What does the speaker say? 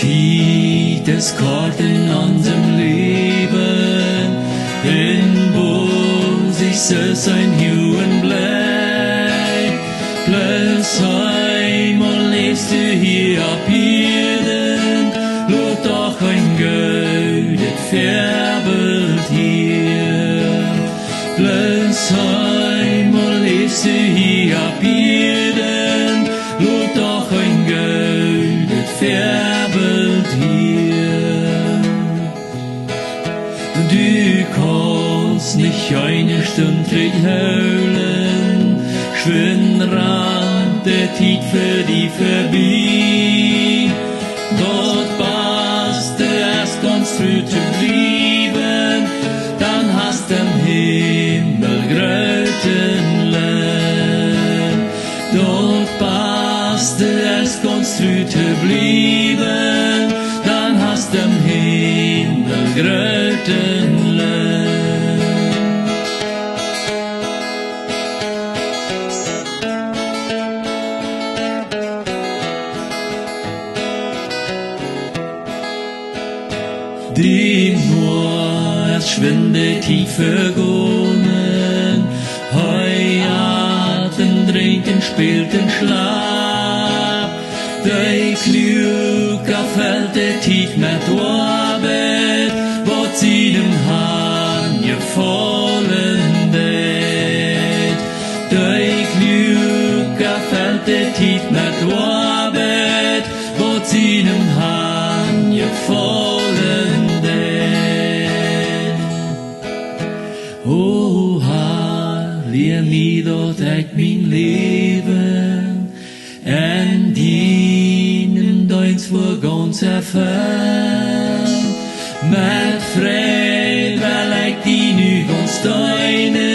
Tijd is kort in unserem Leben, in wo sich so sein Hüen bleibt. Bloß einmal lebst du hier ab Erden, lot doch ein goldet Färbelt hier. Bloß einmal lebst du hier ab Erden, lot doch ein goldet Färbelt hier. Du kannst nicht eine Stunde heulen, schwinn Rand der Tijd für die vorbei. Dort passt du erst ganz früh zu bleiben, dann hast du im Himmel Grötenland. Dort passt du erst ganz früh zu bleiben, dann hast du im Himmel Grötenland. Die nur erst schwinde tief vergonnen, heiraten, trinken, spielten, schlaf. Die Klüger fällt der tief mit Arbeit, wo sie dem Hahn gefallen wird. Die Klüger fällt der tief mit Arbeit, wo sie dem Hahn gefallen wird. O Herr, lehr mir dort echt mein Leben, en dienen deins vor ganz erfahren. Mit Freude will ich die nu ganz deine,